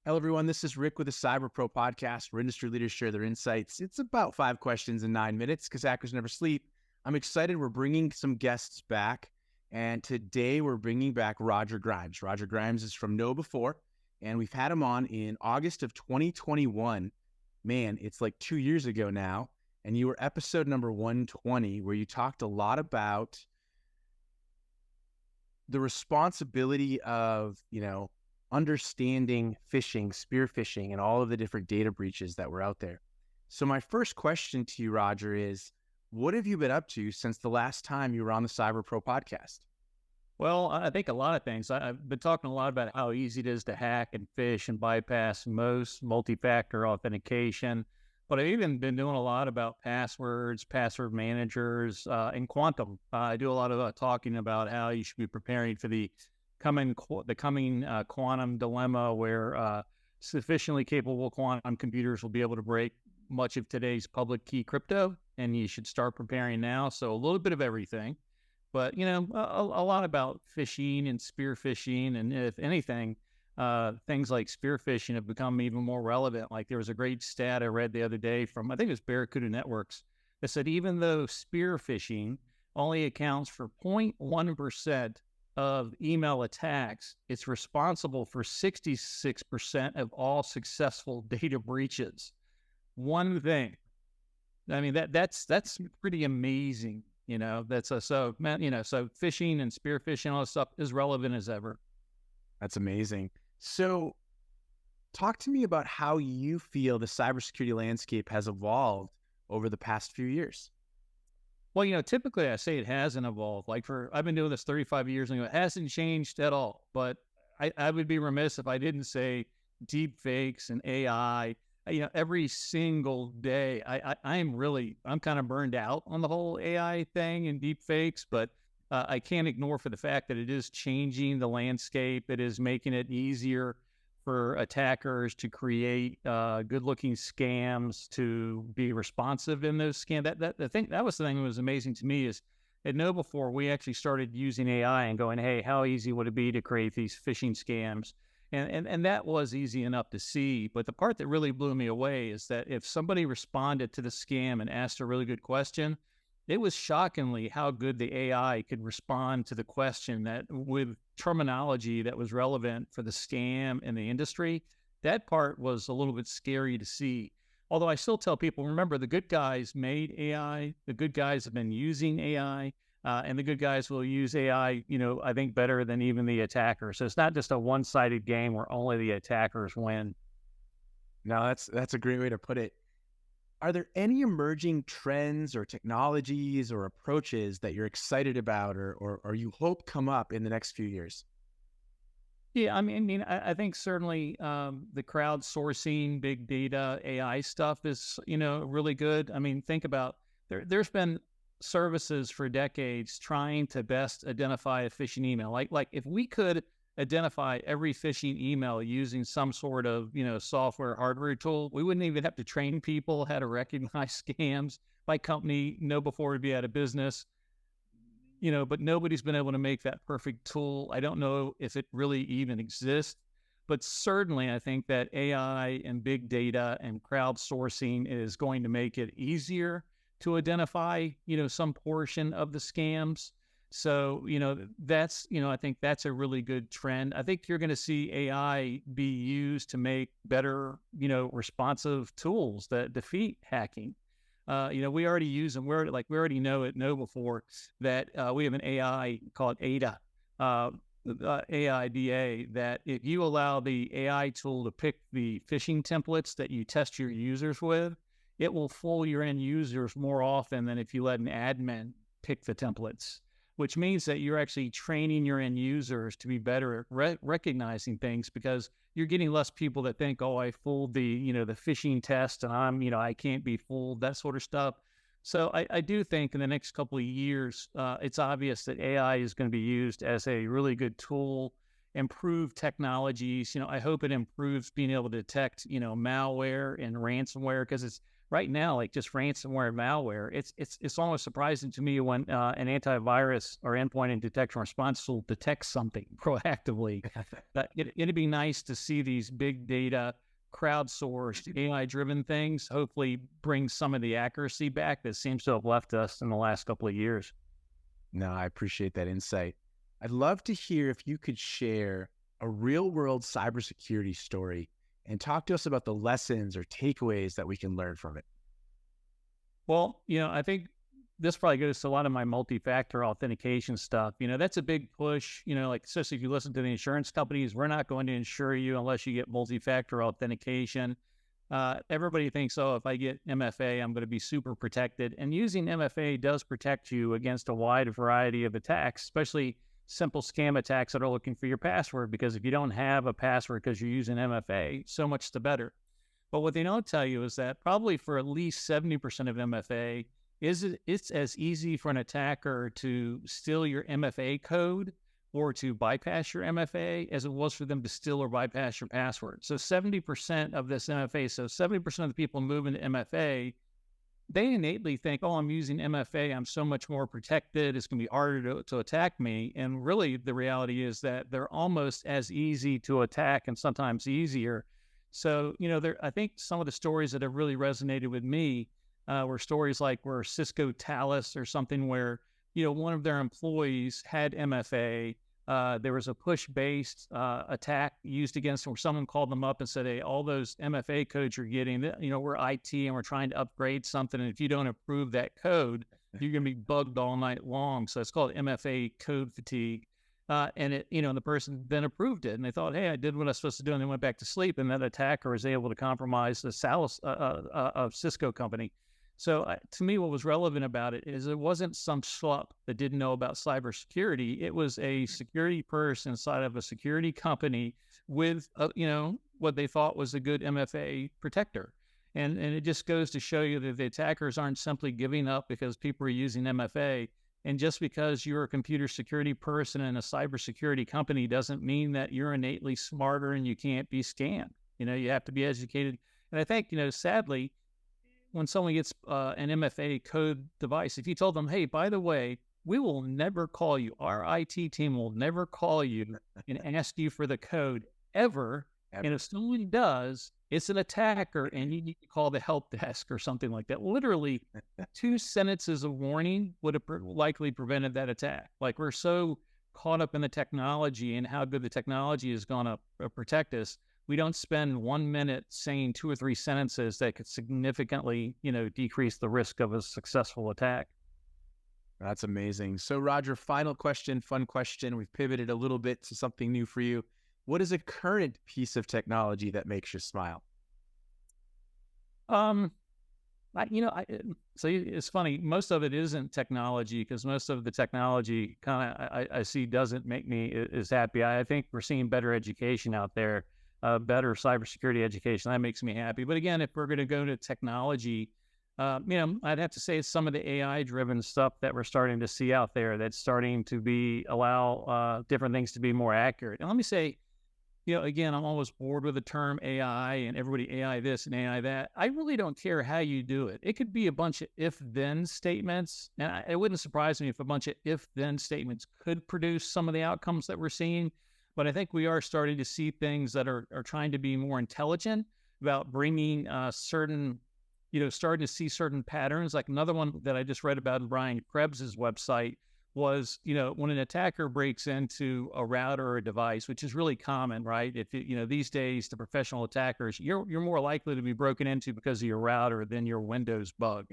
Hello, everyone. This is Rick with the Cyber Pro podcast, where industry leaders share their insights. It's about 5 questions in 9 minutes because hackers never sleep. I'm excited. We're bringing some guests back. And today we're bringing back Roger Grimes. Roger Grimes is from KnowBe4, and we've had him on in August of 2021. Man, it's like 2 years ago now. And you were episode number 120, where you talked a lot about the responsibility of, understanding phishing, spear phishing, and all of the different data breaches that were out there. So my first question to you, Roger, is what have you been up to since the last time you were on the Cyber Pro podcast? Well, I think a lot of things. I've been talking a lot about how easy it is to hack and phish and bypass most multi-factor authentication. But I've even been doing a lot about passwords, password managers, and quantum. I do a lot of talking about how you should be preparing for the coming quantum dilemma, where sufficiently capable quantum computers will be able to break much of today's public key crypto, and you should start preparing now. So a little bit of everything. But, a lot about phishing and spear phishing. And if anything, things like spear phishing have become even more relevant. Like there was a great stat I read the other day from, I think it was Barracuda Networks, that said even though spear phishing only accounts for 0.1% of email attacks, it's responsible for 66% of all successful data breaches. One thing. I mean, that's pretty amazing. So phishing and spear phishing, all this stuff is relevant as ever. That's amazing. So talk to me about how you feel the cybersecurity landscape has evolved over the past few years. Well, typically I say it hasn't evolved. I've been doing this 35 years and it hasn't changed at all. But I would be remiss if I didn't say deep fakes and AI. Every single day, I'm kind of burned out on the whole AI thing and deep fakes, but I can't ignore for the fact that it is changing the landscape. It is making it easier for attackers to create good-looking scams, to be responsive in those scams. That was the thing that was amazing to me is at KnowBe4, we actually started using AI and going, hey, how easy would it be to create these phishing scams? And that was easy enough to see. But the part that really blew me away is that if somebody responded to the scam and asked a really good question, it was shockingly how good the AI could respond to the question that with terminology that was relevant for the scam and the industry. That part was a little bit scary to see. Although I still tell people, remember, the good guys made AI. The good guys have been using AI. And the good guys will use AI, I think better than even the attackers. So it's not just a one-sided game where only the attackers win. No, that's a great way to put it. Are there any emerging trends or technologies or approaches that you're excited about or you hope come up in the next few years? Yeah, I think certainly the crowdsourcing, big data, AI stuff is, really good. I mean, think about there's been services for decades trying to best identify a phishing email. Like if we could identify every phishing email using some sort of, software hardware tool, we wouldn't even have to train people how to recognize scams. My company, KnowBe4, would be out of business. But nobody's been able to make that perfect tool. I don't know if it really even exists, but certainly I think that AI and big data and crowdsourcing is going to make it easier to identify, some portion of the scams. So, I think that's a really good trend. I think you're going to see AI be used to make better, responsive tools that defeat hacking. We already use them. We already know at KnowBe4 that we have an AI called AIDA, AIDA, that if you allow the AI tool to pick the phishing templates that you test your users with, it will fool your end users more often than if you let an admin pick the templates, which means that you're actually training your end users to be better at recognizing things because you're getting less people that think, oh, I fooled the phishing test and I can't be fooled, that sort of stuff. So I do think in the next couple of years, it's obvious that AI is going to be used as a really good tool, improve technologies. I hope it improves being able to detect, malware and ransomware because it's right now, like just ransomware and malware, it's almost surprising to me when an antivirus or endpoint detection response tool detects something proactively. It'd be nice to see these big data, crowdsourced, AI-driven things hopefully bring some of the accuracy back that seems to have left us in the last couple of years. No, I appreciate that insight. I'd love to hear if you could share a real world cybersecurity story and talk to us about the lessons or takeaways that we can learn from it. Well, I think this probably goes to a lot of my multi-factor authentication stuff. That's a big push, like especially if you listen to the insurance companies, we're not going to insure you unless you get multi-factor authentication. Everybody thinks, oh, if I get MFA, I'm going to be super protected. And using MFA does protect you against a wide variety of attacks, especially simple scam attacks that are looking for your password, because if you don't have a password because you're using MFA, so much the better. But what they don't tell you is that probably for at least 70% of MFA, it's as easy for an attacker to steal your MFA code or to bypass your MFA as it was for them to steal or bypass your password. So 70% of this MFA, so 70% of the people moving to MFA, they innately think, oh, I'm using MFA, I'm so much more protected, it's going to be harder to attack me. And really, the reality is that they're almost as easy to attack and sometimes easier. So, I think some of the stories that have really resonated with me were stories like where Cisco Talus or something where, one of their employees had MFA. There was a push-based attack used against them where someone called them up and said, hey, all those MFA codes you're getting, we're IT and we're trying to upgrade something. And if you don't approve that code, you're going to be bugged all night long. So it's called MFA code fatigue. And the person then approved it and they thought, hey, I did what I was supposed to do. And they went back to sleep. And that attacker was able to compromise the Cisco company. So to me, what was relevant about it is it wasn't some schlup that didn't know about cybersecurity. It was a security person inside of a security company with, what they thought was a good MFA protector. And it just goes to show you that the attackers aren't simply giving up because people are using MFA. And just because you're a computer security person in a cybersecurity company doesn't mean that you're innately smarter and you can't be scammed. You have to be educated. And I think, sadly, when someone gets an MFA code device, if you told them, hey, by the way, we will never call you, our IT team will never call you and ask you for the code ever. And if someone does, it's an attacker and you need to call the help desk or something like that. Literally 2 sentences of warning would have likely prevented that attack. Like we're so caught up in the technology and how good the technology is going to protect us. We don't spend 1 minute saying 2 or 3 sentences that could significantly, decrease the risk of a successful attack. That's amazing. So Roger, final question, fun question. We've pivoted a little bit to something new for you. What is a current piece of technology that makes you smile? So it's funny. Most of it isn't technology because most of the technology I see doesn't make me as happy. I think we're seeing better education out there, better cybersecurity education. That makes me happy. But again, if we're going to go to technology, I'd have to say it's some of the AI-driven stuff that we're starting to see out there that's starting to allow different things to be more accurate. And let me say, again, I'm always bored with the term AI and everybody AI this and AI that. I really don't care how you do it. It could be a bunch of if-then statements. And it wouldn't surprise me if a bunch of if-then statements could produce some of the outcomes that we're seeing. But I think we are starting to see things that are trying to be more intelligent about bringing starting to see certain patterns. Like another one that I just read about in Brian Krebs' website was, when an attacker breaks into a router or a device, which is really common, right? If these days, the professional attackers, you're more likely to be broken into because of your router than your Windows bug.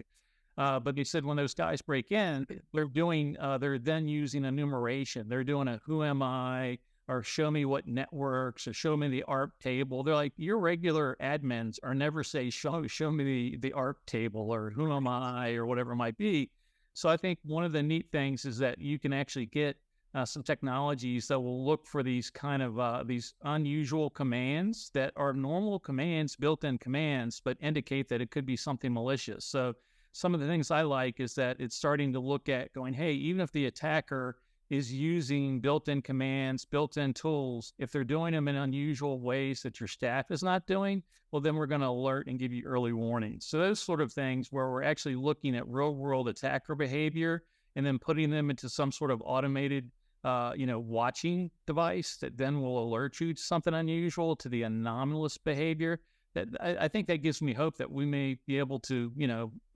But they said when those guys break in, they're then using enumeration. They're doing a who am I, or show me what networks, or show me the ARP table. They're like, your regular admins are never say, show me the ARP table, or who am I, or whatever it might be. So I think one of the neat things is that you can actually get some technologies that will look for these kind of these unusual commands that are normal commands, built-in commands, but indicate that it could be something malicious. So some of the things I like is that it's starting to look at going, hey, even if the attacker is using built-in commands, built-in tools. If they're doing them in unusual ways that your staff is not doing, well, then we're going to alert and give you early warnings. So those sort of things where we're actually looking at real-world attacker behavior and then putting them into some sort of automated, watching device that then will alert you to something unusual, to the anomalous behavior. That I think that gives me hope that we may be able to,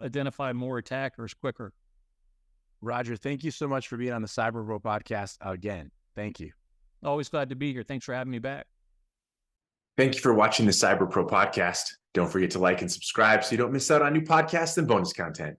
identify more attackers quicker. Roger, thank you so much for being on the Cyber Pro podcast again. Thank you. Always glad to be here. Thanks for having me back. Thank you for watching the Cyber Pro podcast. Don't forget to like and subscribe so you don't miss out on new podcasts and bonus content.